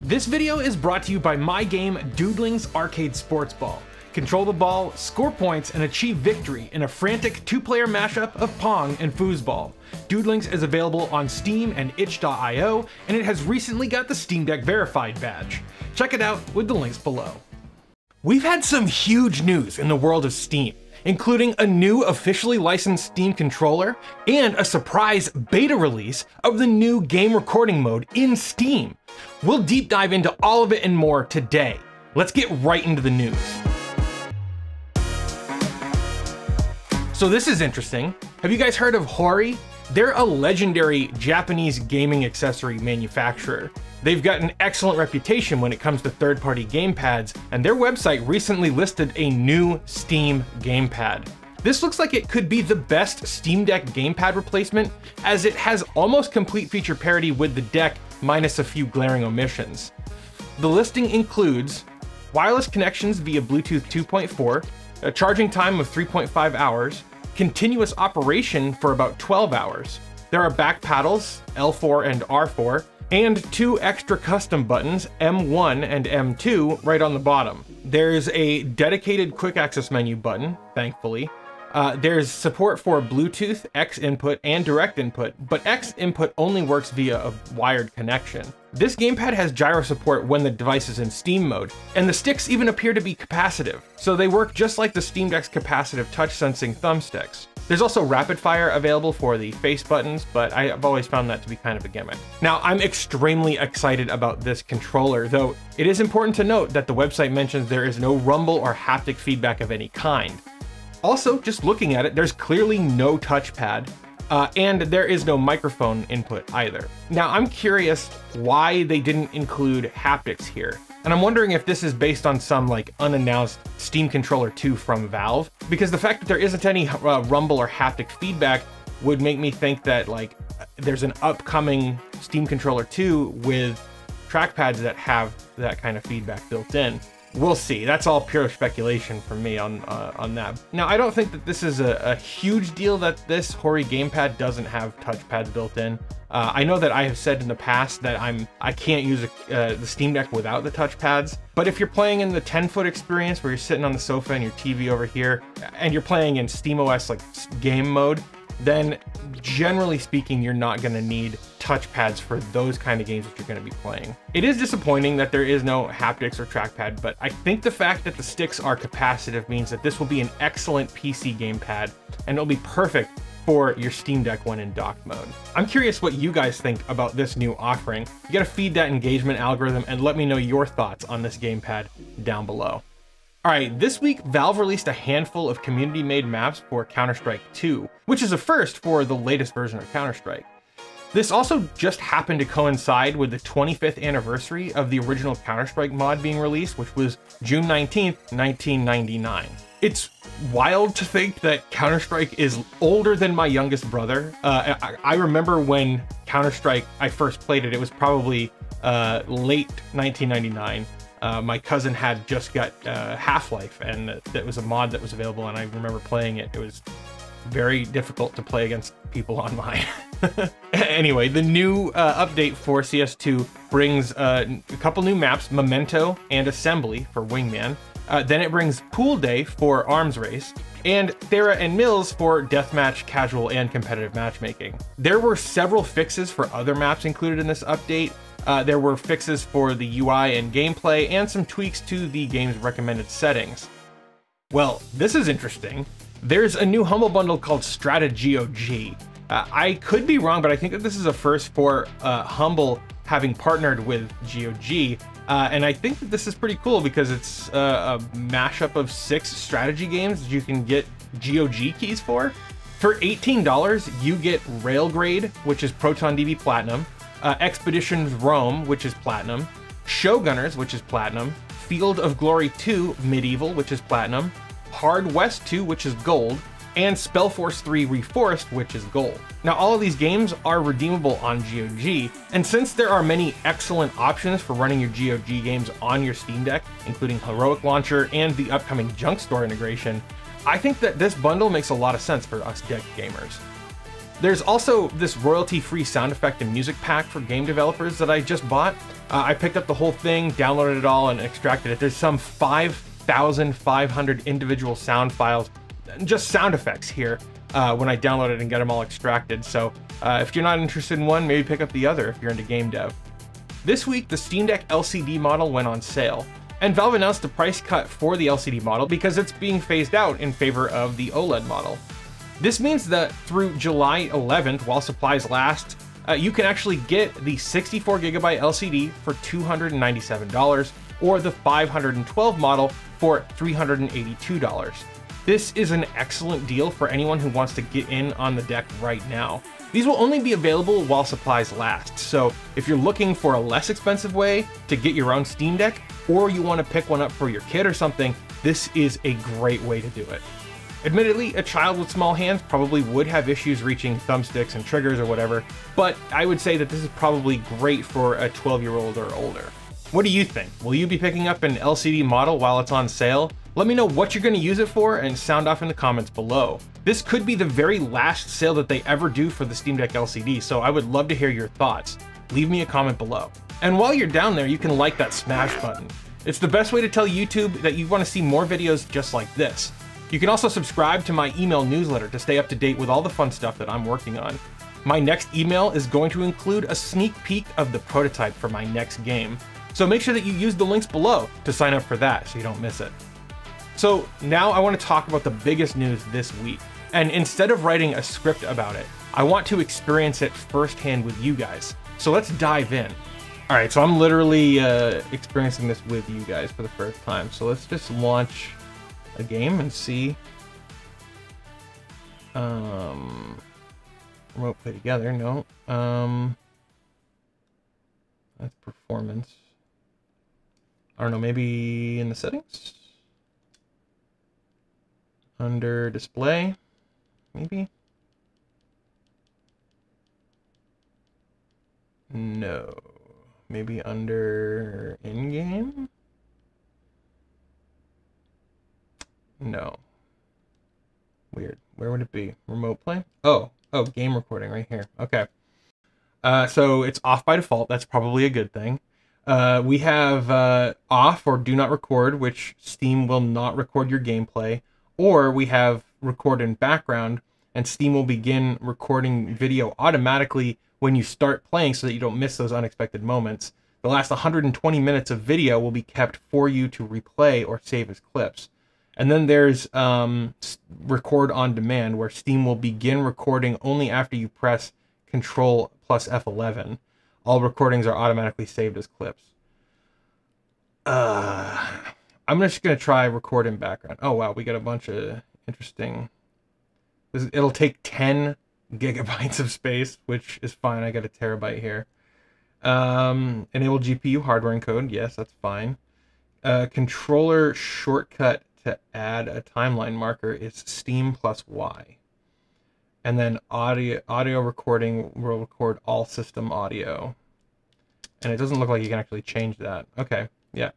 This video is brought to you by my game Doodling's Arcade Sports Ball. Control the ball, score points, and achieve victory in a frantic two-player mashup of Pong and Foosball. Doodlings is available on Steam and itch.io, and it has recently got the Steam Deck Verified badge. Check it out with the links below. We've had some huge news in the world of Steam, including a new officially licensed Steam controller and a surprise beta release of the new game recording mode in Steam. We'll deep dive into all of it and more today. Let's get right into the news. So this is interesting. Have you guys heard of Hori? They're a legendary Japanese gaming accessory manufacturer. They've got an excellent reputation when it comes to third-party gamepads, and their website recently listed a new Steam gamepad. This looks like it could be the best Steam Deck gamepad replacement, as it has almost complete feature parity with the deck, minus a few glaring omissions. The listing includes wireless connections via Bluetooth 2.4, a charging time of 3.5 hours, continuous operation for about 12 hours. There are back paddles, L4 and R4, and two extra custom buttons, M1 and M2, right on the bottom. There's a dedicated quick access menu button, thankfully. There's support for Bluetooth, X input, and direct input, but X input only works via a wired connection. This gamepad has gyro support when the device is in Steam mode, and the sticks even appear to be capacitive, so they work just like the Steam Deck's capacitive touch sensing thumbsticks. There's also rapid fire available for the face buttons, but I've always found that to be kind of a gimmick. Now, I'm extremely excited about this controller, though it is important to note that the website mentions there is no rumble or haptic feedback of any kind. Also, just looking at it, there's clearly no touchpad, and there is no microphone input either. Now, I'm curious why they didn't include haptics here. And I'm wondering if this is based on some like unannounced Steam Controller 2 from Valve, because the fact that there isn't any rumble or haptic feedback would make me think that like there's an upcoming Steam Controller 2 with trackpads that have that kind of feedback built in. We'll see. That's all pure speculation from me on that. Now, I don't think that this is a huge deal that this Hori gamepad doesn't have touchpads built in. I know that I have said in the past that I can't use the Steam Deck without the touchpads, but if you're playing in the 10-foot experience where you're sitting on the sofa and your TV over here, and you're playing in SteamOS like game mode, then generally speaking, you're not going to need touchpads for those kind of games that you're going to be playing. It is disappointing that there is no haptics or trackpad, but I think the fact that the sticks are capacitive means that this will be an excellent PC gamepad, and it'll be perfect for your Steam Deck when in dock mode. I'm curious what you guys think about this new offering. You gotta feed that engagement algorithm and let me know your thoughts on this gamepad down below. All right, this week, Valve released a handful of community-made maps for Counter-Strike 2, which is a first for the latest version of Counter-Strike. This also just happened to coincide with the 25th anniversary of the original Counter-Strike mod being released, which was June 19th, 1999. It's wild to think that Counter-Strike is older than my youngest brother. I remember when Counter-Strike, I first played it, it was probably late 1999. My cousin had just got Half-Life, and that was a mod that was available, and I remember playing it. It was very difficult to play against people online. Anyway, the new update for CS2 brings a couple new maps, Memento and Assembly for Wingman. Then it brings Pool Day for Arms Race, and Thera and Mills for Deathmatch, Casual, and Competitive Matchmaking. There were several fixes for other maps included in this update. There were fixes for the UI and gameplay, and some tweaks to the game's recommended settings. Well, this is interesting. There's a new Humble Bundle called Strate-GOG. I could be wrong, but I think that this is a first for Humble having partnered with GOG. And I think that this is pretty cool because it's a mashup of 6 strategy games that you can get GOG keys for. For $18, you get Railgrade, which is ProtonDB Platinum, Expeditions Rome, which is Platinum, Showgunners, which is Platinum, Field of Glory 2 Medieval, which is Platinum, Hard West 2, which is Gold, and Spellforce 3 Reforced, which is Gold. Now, all of these games are redeemable on GOG, and since there are many excellent options for running your GOG games on your Steam Deck, including Heroic Launcher and the upcoming Junk Store integration, I think that this bundle makes a lot of sense for us deck gamers. There's also this royalty-free sound effect and music pack for game developers that I just bought. I picked up the whole thing, downloaded it all, and extracted it. There's some 5,500 individual sound files, just sound effects here, when I download it and get them all extracted. So if you're not interested in one, maybe pick up the other if you're into game dev. This week, the Steam Deck LCD model went on sale, and Valve announced a price cut for the LCD model because it's being phased out in favor of the OLED model. This means that through July 11th, while supplies last, you can actually get the 64GB LCD for $297 or the 512 model for $382. This is an excellent deal for anyone who wants to get in on the deck right now. These will only be available while supplies last, so if you're looking for a less expensive way to get your own Steam Deck, or you want to pick one up for your kid or something, this is a great way to do it. Admittedly, a child with small hands probably would have issues reaching thumbsticks and triggers or whatever, but I would say that this is probably great for a 12-year-old or older. What do you think? Will you be picking up an LCD model while it's on sale? Let me know what you're going to use it for and sound off in the comments below. This could be the very last sale that they ever do for the Steam Deck LCD, so I would love to hear your thoughts. Leave me a comment below. And while you're down there, you can like that smash button. It's the best way to tell YouTube that you want to see more videos just like this. You can also subscribe to my email newsletter to stay up to date with all the fun stuff that I'm working on. My next email is going to include a sneak peek of the prototype for my next game, so make sure that you use the links below to sign up for that so you don't miss it. So now I want to talk about the biggest news this week, and instead of writing a script about it, I want to experience it firsthand with you guys. So let's dive in. All right, so I'm literally experiencing this with you guys for the first time. So let's just launch a game and see. Remote play together, no. That's performance. I don't know, maybe in the settings? Under display, maybe? No. Maybe under in-game? No. Weird. Where would it be? Remote play? Oh, game recording right here. Okay. So it's off by default. That's probably a good thing. We have off or do not record, which Steam will not record your gameplay. Or we have record in background, and Steam will begin recording video automatically when you start playing so that you don't miss those unexpected moments. The last 120 minutes of video will be kept for you to replay or save as clips. And then there's record on demand, where Steam will begin recording only after you press Control plus F11. All recordings are automatically saved as clips. I'm just going to try record in background. Oh, wow, we got a bunch of interesting... It'll take 10 gigabytes of space, which is fine. I got a terabyte here. Enable GPU hardware encode. Yes, that's fine. Controller shortcut to add a timeline marker is Steam plus Y. And then audio recording will record all system audio. And it doesn't look like you can actually change that. Okay, yeah.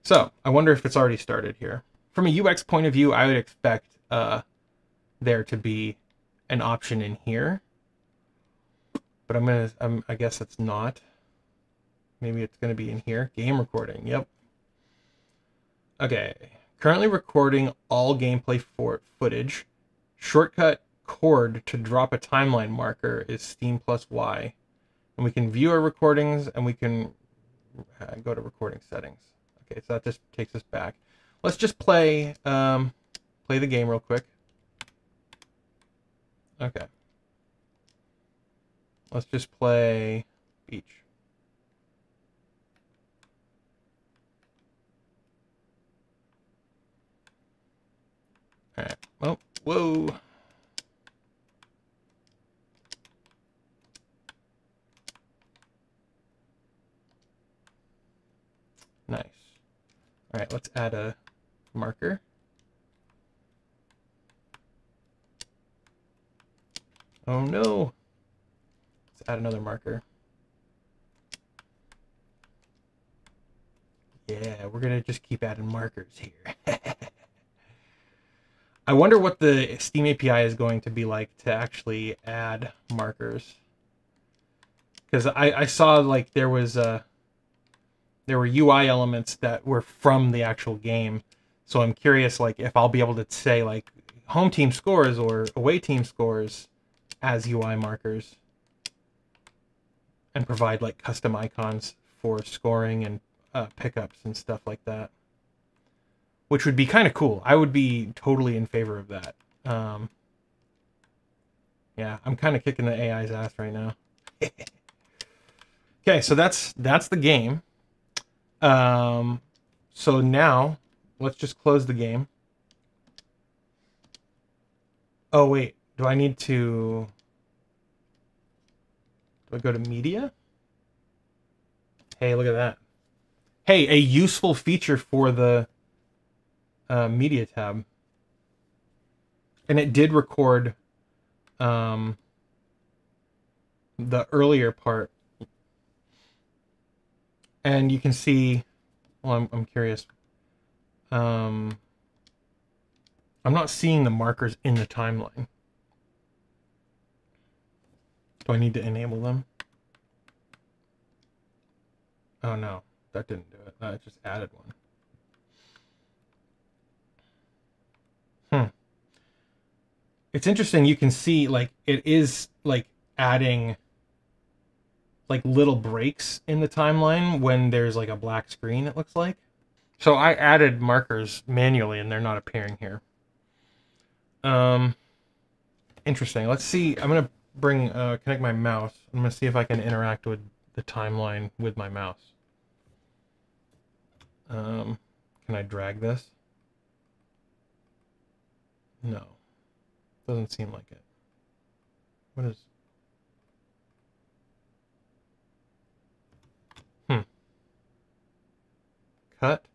So, I wonder if it's already started here. From a UX point of view, I would expect there to be an option in here. But I guess it's not. Maybe it's going to be in here. Game recording, yep. Okay, currently recording all gameplay footage. Shortcut chord to drop a timeline marker is Steam plus Y. And we can view our recordings, and we can go to recording settings. Okay, so that just takes us back. Let's just play the game real quick. Okay. Let's just play Beach. All right. Oh, whoa. Nice. All right, let's add a marker. Oh no. Let's add another marker. Yeah, we're gonna just keep adding markers here. I wonder what the Steam API is going to be like to actually add markers. Because I saw like there was a... There were UI elements that were from the actual game. So I'm curious, like, if I'll be able to say, like, home team scores or away team scores as UI markers and provide, like, custom icons for scoring and pickups and stuff like that, which would be kind of cool. I would be totally in favor of that. Yeah, I'm kind of kicking the AI's ass right now. Okay, so that's the game. So now let's just close the game. Oh wait, do I go to media? Hey, look at that. Hey, a useful feature for the media tab. And it did record the earlier part. And you can see, well, I'm curious. I'm not seeing the markers in the timeline. Do I need to enable them? Oh no, that didn't do it. I just added one. It's interesting. You can see, like, it is like adding like little breaks in the timeline when there's like a black screen, it looks like. So I added markers manually and they're not appearing here. Interesting. Let's see. I'm gonna connect my mouse. I'm gonna see if I can interact with the timeline with my mouse. Can I drag this? No. Doesn't seem like it. What is... Cut.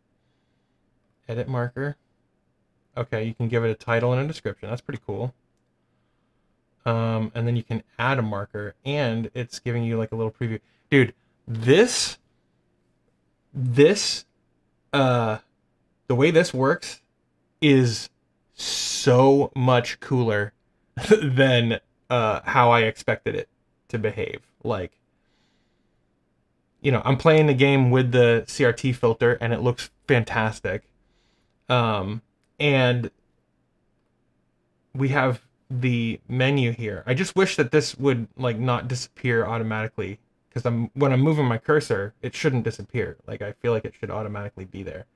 Edit marker. Okay, you can give it a title and a description. That's pretty cool. And then you can add a marker, and it's giving you like a little preview. Dude, the way this works is so much cooler than how I expected it to behave. Like, you know, I'm playing the game with the CRT filter and it looks fantastic. And we have the menu here. I just wish that this would like not disappear automatically, because when I'm moving my cursor, it shouldn't disappear. Like, I feel like it should automatically be there.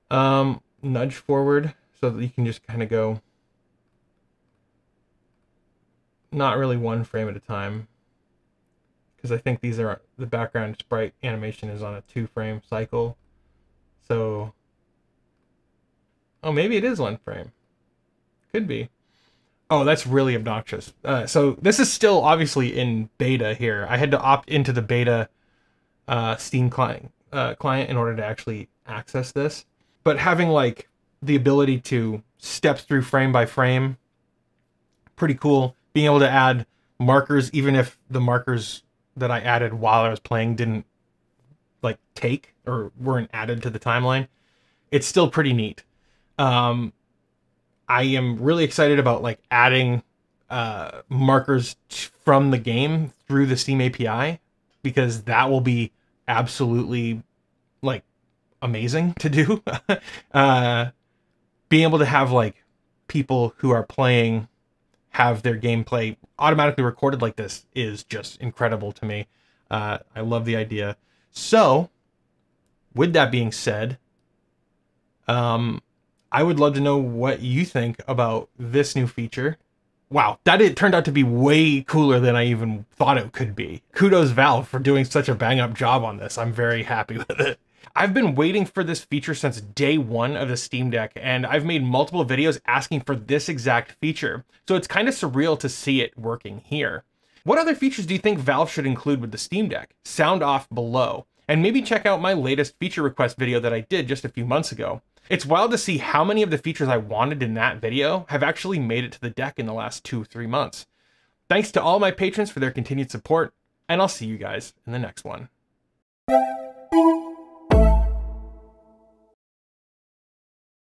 Nudge forward so that you can just kind of go, not really one frame at a time, because I think these are, the background sprite animation is on a 2-frame cycle. So, oh, maybe it is 1 frame. Could be. Oh, that's really obnoxious. So this is still obviously in beta here. I had to opt into the beta Steam client in order to actually access this. But having like the ability to step through frame by frame, pretty cool. Being able to add markers, even if the markers that I added while I was playing didn't like take or weren't added to the timeline, it's still pretty neat. I am really excited about like adding markers from the game through the Steam API, because that will be absolutely like amazing to do. Being able to have like people who are playing have their gameplay automatically recorded like this is just incredible to me. I love the idea. So, with that being said, I would love to know what you think about this new feature. Wow, it turned out to be way cooler than I even thought it could be. Kudos Valve for doing such a bang-up job on this. I'm very happy with it. I've been waiting for this feature since day one of the Steam Deck, and I've made multiple videos asking for this exact feature, so it's kind of surreal to see it working here. What other features do you think Valve should include with the Steam Deck? Sound off below, and maybe check out my latest feature request video that I did just a few months ago. It's wild to see how many of the features I wanted in that video have actually made it to the deck in the last 2-3 months. Thanks to all my patrons for their continued support, and I'll see you guys in the next one.